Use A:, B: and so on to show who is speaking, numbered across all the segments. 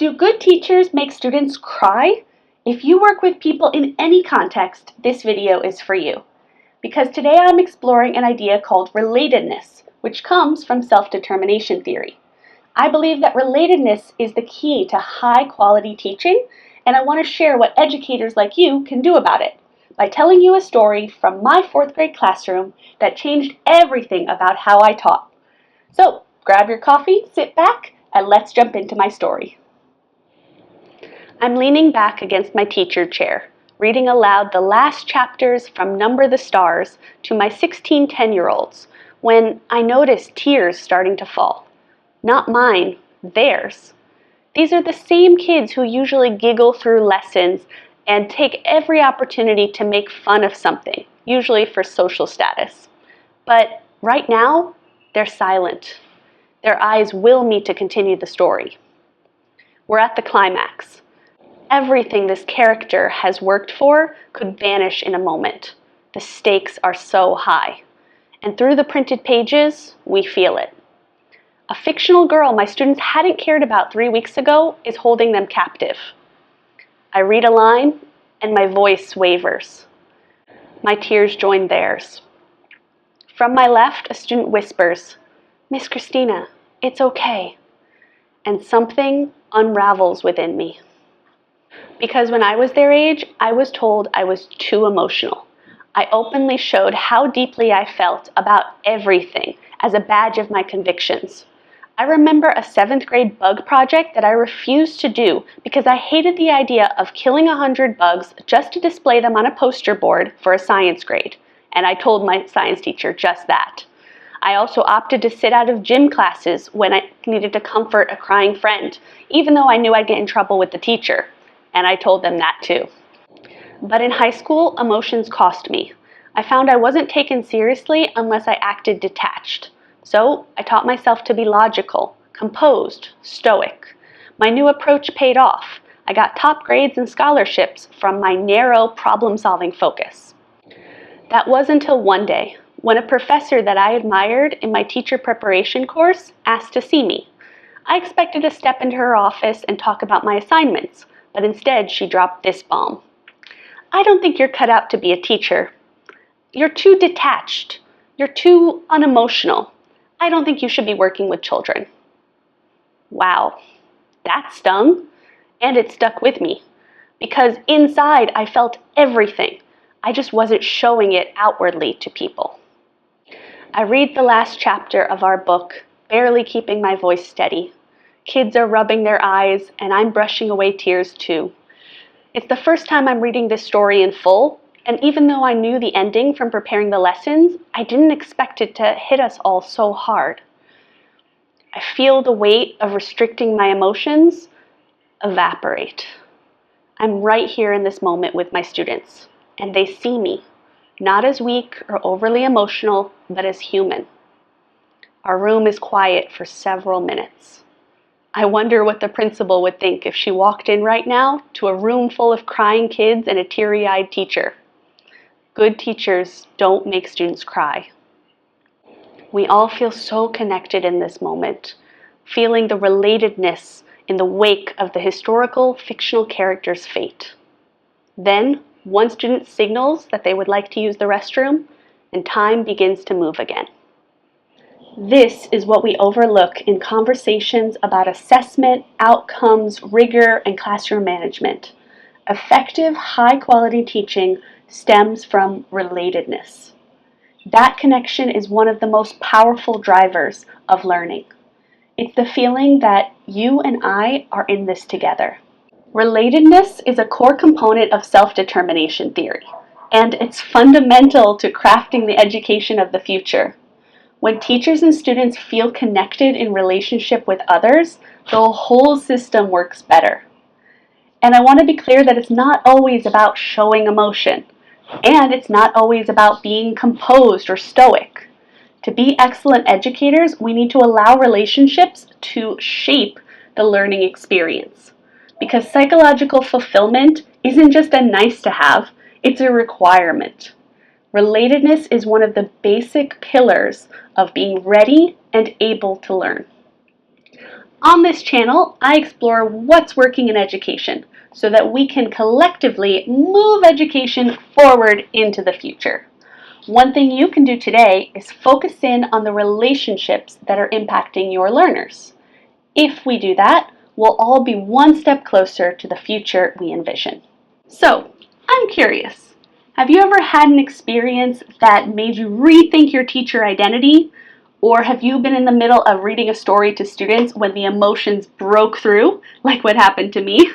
A: Do good teachers make students cry? If you work with people in any context, this video is for you. Because today I'm exploring an idea called relatedness, which comes from self-determination theory. I believe that relatedness is the key to high-quality teaching, and I want to share what educators like you can do about it by telling you a story from my 4th grade classroom that changed everything about how I taught. So grab your coffee, sit back, and let's jump into my story. I'm leaning back against my teacher chair, reading aloud the last chapters from Number the Stars to my 16 10-year-olds, when I noticed tears starting to fall. Not mine, theirs. These are the same kids who usually giggle through lessons and take every opportunity to make fun of something, usually for social status. But right now, they're silent. Their eyes will me to continue the story. We're at the climax. Everything this character has worked for could vanish in a moment. The stakes are so high. And through the printed pages, we feel it. A fictional girl my students hadn't cared about 3 weeks ago is holding them captive. I read a line, and my voice wavers. My tears join theirs. From my left, a student whispers, "Miss Christina, it's okay." And something unravels within me. Because when I was their age, I was told I was too emotional. I openly showed how deeply I felt about everything as a badge of my convictions. I remember a 7th grade bug project that I refused to do because I hated the idea of killing 100 bugs just to display them on a poster board for a science grade. And I told my science teacher just that. I also opted to sit out of gym classes when I needed to comfort a crying friend, even though I knew I'd get in trouble with the teacher. And I told them that too. But in high school, emotions cost me. I found I wasn't taken seriously unless I acted detached. So I taught myself to be logical, composed, stoic. My new approach paid off. I got top grades and scholarships from my narrow problem-solving focus. That was until one day, when a professor that I admired in my teacher preparation course asked to see me. I expected to step into her office and talk about my assignments, but instead she dropped this bomb. "I don't think you're cut out to be a teacher. You're too detached. You're too unemotional. I don't think you should be working with children." Wow, that stung, and it stuck with me, because inside I felt everything. I just wasn't showing it outwardly to people. I read the last chapter of our book, barely keeping my voice steady. Kids are rubbing their eyes, and I'm brushing away tears too. It's the first time I'm reading this story in full, and even though I knew the ending from preparing the lessons, I didn't expect it to hit us all so hard. I feel the weight of restricting my emotions evaporate. I'm right here in this moment with my students, and they see me, not as weak or overly emotional, but as human. Our room is quiet for several minutes. I wonder what the principal would think if she walked in right now to a room full of crying kids and a teary-eyed teacher. Good teachers don't make students cry. We all feel so connected in this moment, feeling the relatedness in the wake of the historical fictional character's fate. Then, one student signals that they would like to use the restroom, and time begins to move again. This is what we overlook in conversations about assessment, outcomes, rigor, and classroom management. Effective, high-quality teaching stems from relatedness. That connection is one of the most powerful drivers of learning. It's the feeling that you and I are in this together. Relatedness is a core component of self-determination theory, and it's fundamental to crafting the education of the future. When teachers and students feel connected in relationship with others, the whole system works better. And I want to be clear that it's not always about showing emotion, and it's not always about being composed or stoic. To be excellent educators, we need to allow relationships to shape the learning experience. Because psychological fulfillment isn't just a nice to have, it's a requirement. Relatedness is one of the basic pillars of being ready and able to learn. On this channel, I explore what's working in education so that we can collectively move education forward into the future. One thing you can do today is focus in on the relationships that are impacting your learners. If we do that, we'll all be one step closer to the future we envision. So, I'm curious, have you ever had an experience that made you rethink your teacher identity? Or have you been in the middle of reading a story to students when the emotions broke through, like what happened to me?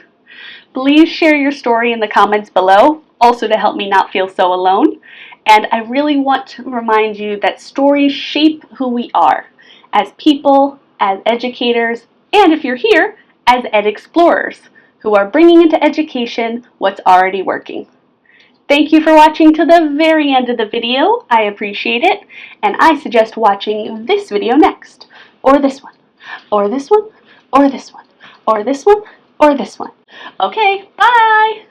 A: Please share your story in the comments below, also to help me not feel so alone. And I really want to remind you that stories shape who we are as people, as educators, and if you're here, as ed explorers who are bringing into education what's already working. Thank you for watching to the very end of the video. I appreciate it, and I suggest watching this video next, or this one, or this one, or this one, or this one, or this one. Okay, bye!